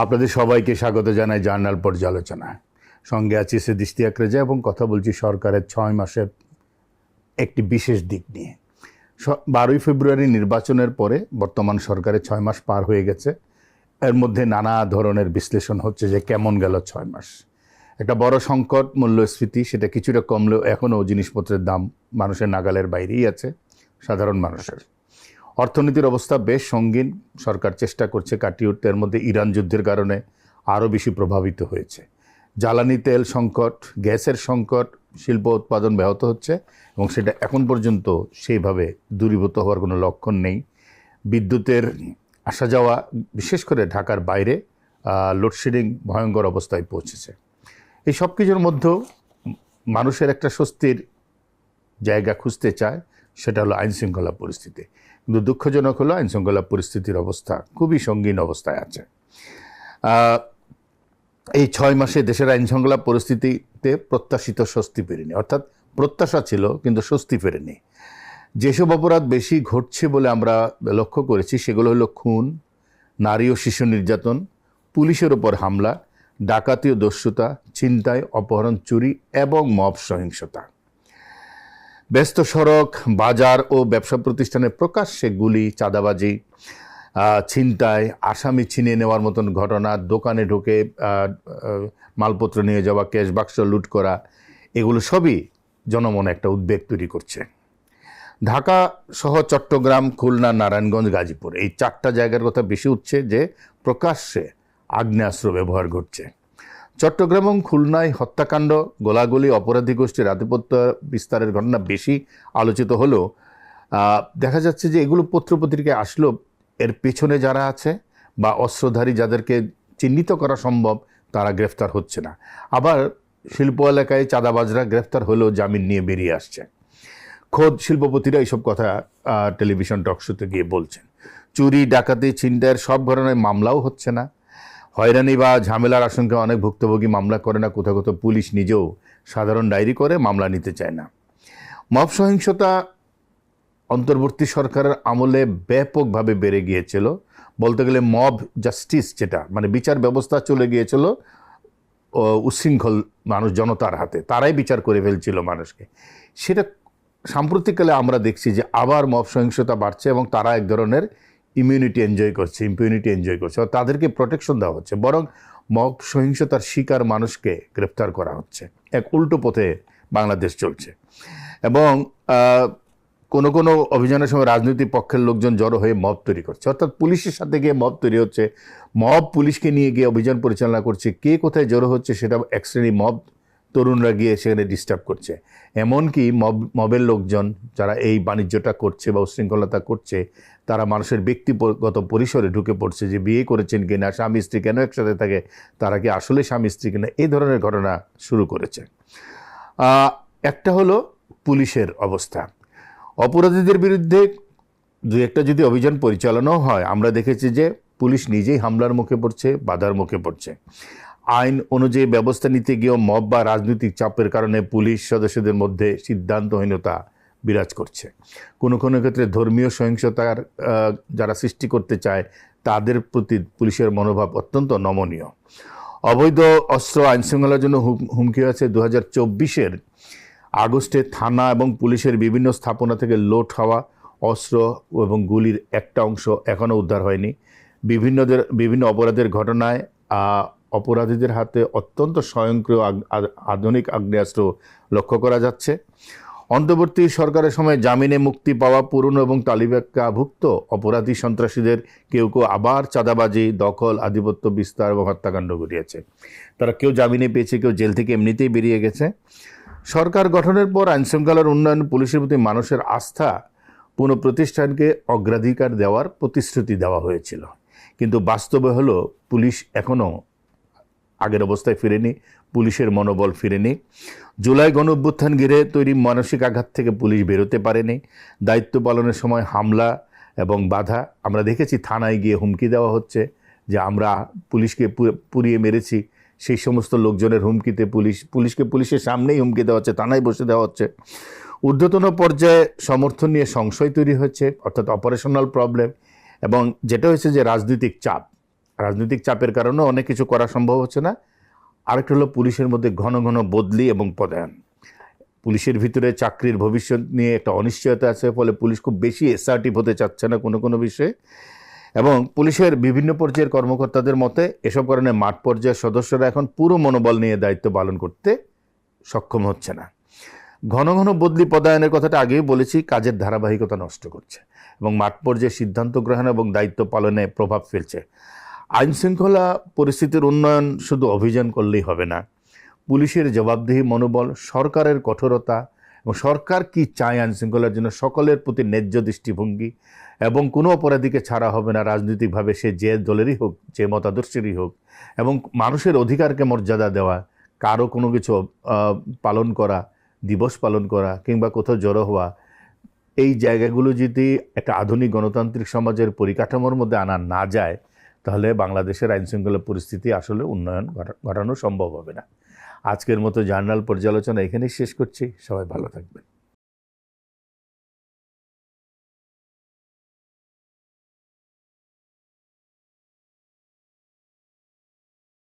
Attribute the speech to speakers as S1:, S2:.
S1: আপনাদের সবাইকে স্বাগত জানাই জার্নাল পর্যালোচনায়। সঙ্গে আছি সিদ্দিক আকরাজা এবং কথা বলছি সরকারের 6 মাসের একটি বিশেষ দিক নিয়ে। 12ই ফেব্রুয়ারি নির্বাচনের পরে বর্তমান সরকারের 6 মাস পার হয়ে গেছে। এর মধ্যে নানা ধরনের বিশ্লেষণ হচ্ছে যে কেমন গেল 6 মাস। একটা বড় সংকট মূল্যস্ফীতি, সেটা কিছুটা কমলেও এখনও জিনিসপত্রের দাম মানুষের নাগালের বাইরেই আছে, সাধারণ মানুষের। অর্থনীতির অবস্থা বেশ সঙ্গীন, সরকার চেষ্টা করছে কাটিয়ে উঠতে। এর মধ্যে ইরান যুদ্ধের কারণে আরও বেশি প্রভাবিত হয়েছে। জ্বালানি তেল সংকট, গ্যাসের সংকট, শিল্প উৎপাদন ব্যাহত হচ্ছে এবং সেটা এখন পর্যন্ত সেইভাবে দূরীভূত হওয়ার কোনো লক্ষণ নেই। বিদ্যুতের আসা যাওয়া, বিশেষ করে ঢাকার বাইরে লোডশেডিং ভয়ঙ্কর অবস্থায় পৌঁছেছে। এই সব কিছুর মধ্যেও মানুষের একটা স্বস্তির জায়গা খুঁজতে চায়, সেটা হলো আইনশৃঙ্খলা পরিস্থিতি। কিন্তু দুঃখজনক হলো আইনশৃঙ্খলা পরিস্থিতির অবস্থা খুবই সঙ্গীন অবস্থায় আছে। এই 6 মাসে দেশের আইনশৃঙ্খলা পরিস্থিতিতে প্রত্যাশিত স্বস্তি ফেরেনি, অর্থাৎ প্রত্যাশা ছিল কিন্তু স্বস্তি ফেরেনি। যেসব অপরাধ বেশি ঘটছে বলে আমরা লক্ষ্য করেছি সেগুলো হলো খুন, নারী ও শিশু নির্যাতন, পুলিশের ওপর হামলা, ডাকাতি ও দস্যুতা, ছিনতাই, অপহরণ, চুরি এবং মব সহিংসতা। ব্যস্ত সড়ক, বাজার ও ব্যবসা প্রতিষ্ঠানে প্রকাশ্যে গুলি, চাঁদাবাজি, ছিনতাই, আসামি ছিনিয়ে নেওয়ার মতন ঘটনা, দোকানে ঢুকে মালপত্র নিয়ে যাওয়া, ক্যাশ বাক্স লুট করা, এগুলো সবই জনমনে একটা উদ্বেগ তৈরি করছে। ঢাকা সহ চট্টগ্রাম, খুলনা, নারায়ণগঞ্জ, গাজীপুর, এই 4টা জায়গার কথা বেশি উঠছে যে প্রকাশ্যে আগ্নেয়াস্ত্র ব্যবহার ঘটছে। চট্টগ্রাম এবং খুলনায় হত্যাকাণ্ড, গোলাগুলি, অপরাধী গোষ্ঠীর আধিপত্য বিস্তারের ঘটনা বেশি আলোচিত হলেও দেখা যাচ্ছে যে এগুলো পত্রপত্রিকায় আসলেও এর পেছনে যারা আছে বা অস্ত্রধারী যাদেরকে চিহ্নিত করা সম্ভব তারা গ্রেফতার হচ্ছে না। আবার শিল্প এলাকায় চাঁদাবাজরা গ্রেফতার হলেও জামিন নিয়ে বেরিয়ে আসছে। খোদ শিল্পপতিরা এইসব কথা টেলিভিশন টকশোতে গিয়ে বলছেন। চুরি, ডাকাতি, ছিনতাইয়ের সব ধরনের মামলাও হচ্ছে না। হয়রানি বা ঝামেলার আশঙ্কা অনেক ভুক্তভোগী মামলা করে না, কোথাও কোথাও পুলিশ নিজেও সাধারণ ডায়েরি করে মামলা নিতে চায় না। মব সহিংসতা অন্তর্বর্তী সরকারের আমলে ব্যাপকভাবে বেড়ে গিয়েছিল। বলতে গেলে মব জাস্টিস, যেটা মানে বিচার ব্যবস্থা চলে গিয়েছিল উচ্ছৃঙ্খল মানুষ জনতার হাতে, তারাই বিচার করে ফেলছিল মানুষকে। সেটা সাম্প্রতিককালে আমরা দেখছি যে আবার মব সহিংসতা বাড়ছে এবং তারা এক ধরনের ইমিউনিটি এনজয় করছে, তাদেরকে প্রোটেকশন দেওয়া হচ্ছে, বরং মব সহিংসতার শিকার মানুষকে গ্রেফতার করা হচ্ছে। এক উল্টো পথে বাংলাদেশ চলছে। এবং কোনো কোনো অভিযানের সময় রাজনৈতিক পক্ষের লোকজন জড়ো হয়ে মব তৈরি করছে, অর্থাৎ পুলিশের সাথে গিয়ে মব তৈরি হচ্ছে। মব পুলিশকে নিয়ে গিয়ে অভিযান পরিচালনা করছে। কে কোথায় জড়ো হচ্ছে সেটা এক শ্রেণী মব তরুণরা গিয়ে সেখানে ডিস্টার্ব করছে। এমনকি মবের লোকজন যারা এই বাণিজ্যটা করছে বা উশৃঙ্খলতা করছে, তারা মানুষের ব্যক্তিগত পরিসরে ঢুকে পড়ছে, যে বিয়ে করেছেন কিনা, স্বামী স্ত্রী কেন একসাথে থাকে, তারা কি আসলে স্বামী স্ত্রী কিনা, এই ধরনের ঘটনা শুরু করেছে। একটা হলো পুলিশের অবস্থা। অপরাধীদের বিরুদ্ধে দু একটা যদি অভিযান পরিচালনাও হয়, আমরা দেখেছি যে পুলিশ নিজেই হামলার মুখে পড়ছে, বাধার মুখে পড়ছে। আইন অনুযায়ী ব্যবস্থা নিতে গিয়েও মব বা রাজনৈতিক চাপের কারণে পুলিশ সদস্যদের মধ্যে সিদ্ধান্তহীনতা বিরাজ করছে। কোনো কোনো ক্ষেত্রে ধর্মীয় সহিংসতার যারা সৃষ্টি করতে চায় তাদের প্রতি পুলিশের মনোভাব অত্যন্ত নমনীয়। অবৈধ অস্ত্র আইনশৃঙ্খলার জন্য হুমকি আছে। 2024 আগস্টে থানা এবং পুলিশের বিভিন্ন স্থাপনা থেকে লোড হওয়া অস্ত্র এবং গুলির একটা অংশ এখনও উদ্ধার হয়নি। বিভিন্ন অপরাধের ঘটনায় অপরাধীদের হাতে অত্যন্ত স্বয়ংক্রিয় আধুনিক আগ্নেয়াস্ত্র লক্ষ্য করা যাচ্ছে। অন্তর্বর্তী সরকারের সময় জামিনে মুক্তি পাওয়া পুরনো এবং তালিকাভুক্ত অপরাধী সন্ত্রাসীদের কেউ কেউ আবার চাঁদাবাজি, দখল, আধিপত্য বিস্তার এবং হত্যাকাণ্ড ঘটিয়েছে। তারা কেউ জামিনে পেয়েছে, কেউ জেল থেকে এমনিতেই বেরিয়ে গেছে। সরকার গঠনের পর আইনশৃঙ্খলার উন্নয়ন, পুলিশের প্রতি মানুষের আস্থা পুনঃপ্রতিষ্ঠানকে অগ্রাধিকার দেওয়ার প্রতিশ্রুতি দেওয়া হয়েছিল। কিন্তু বাস্তবে হলো পুলিশ এখনও আগের অবস্থায় ফিরেনি, পুলিশের মনোবল ফিরেনি। জুলাই গণঅভ্যুত্থান ঘিরে তৈরি মানসিক আঘাত থেকে পুলিশ বেরোতে পারেনি। দায়িত্ব পালনের সময় হামলা এবং বাধা, আমরা দেখেছি থানায় গিয়ে হুমকি দেওয়া হচ্ছে যে আমরা পুলিশকে পুড়িয়ে মেরেছি। সেই সমস্ত লোকজনের হুমকিতে পুলিশকে পুলিশের সামনেই হুমকি দেওয়া হচ্ছে, থানায় বসে দেওয়া হচ্ছে। ঊর্ধ্বতন পর্যায়ে সমর্থন নিয়ে সংশয় তৈরি হচ্ছে, অর্থাৎ অপারেশনাল প্রবলেম। এবং যেটা হয়েছে যে রাজনৈতিক চাপ, রাজনৈতিক চাপের কারণে অনেক কিছু করা সম্ভব হচ্ছে না। আরেকটা হলো পুলিশের মধ্যে ঘন ঘন বদলি এবং পদায়ন। পুলিশের ভিতরে চাকরির ভবিষ্যৎ নিয়ে একটা অনিশ্চয়তা আছে, ফলে পুলিশ খুব বেশি অ্যাসার্টিভ হতে চাচ্ছে না কোনো কোনো বিষয়ে। এবং পুলিশের বিভিন্ন পর্যায়ের কর্মকর্তাদের মতে এসব কারণে মাঠ পর্যায়ের সদস্যরা এখন পুরো মনোবল নিয়ে দায়িত্ব পালন করতে সক্ষম হচ্ছে না। ঘন ঘন বদলি পদায়নের কথাটা আগেই বলেছি, কাজের ধারাবাহিকতা নষ্ট করছে এবং মাঠ পর্যায়ে সিদ্ধান্ত গ্রহণ এবং দায়িত্ব পালনে প্রভাব ফেলছে। আইনশৃঙ্খলা পরিস্থিতির উন্নয়ন শুধু অভিযান করলেই হবে না, পুলিশের জবাবদিহি মনোবল, সরকারের কঠোরতা এবং সরকার কি চায় আইনশৃঙ্খলার জন্য, সকলের প্রতি ন্যায্য দৃষ্টিভঙ্গি এবং কোনো অপরাধীকে ছাড়া হবে না রাজনৈতিকভাবে, সে যে দলেরই হোক, যে মতাদর্শেরই হোক, এবং মানুষের অধিকারকে মর্যাদা দেওয়া, কারো কোনো কিছু পালন করা, দিবস পালন করা কিংবা কোথাও জড়ো হওয়া, এই জায়গাগুলো যদি একটা আধুনিক গণতান্ত্রিক সমাজের পরিকাঠামোর মধ্যে আনা না যায়, তাহলে বাংলাদেশের আইনশৃঙ্খলা পরিস্থিতি আসলে উন্নয়ন ঘটানো সম্ভব হবে না। আজকের মতো জার্নাল পর্যালোচনা এখানেই শেষ করছি। সবাই ভালো থাকবেন।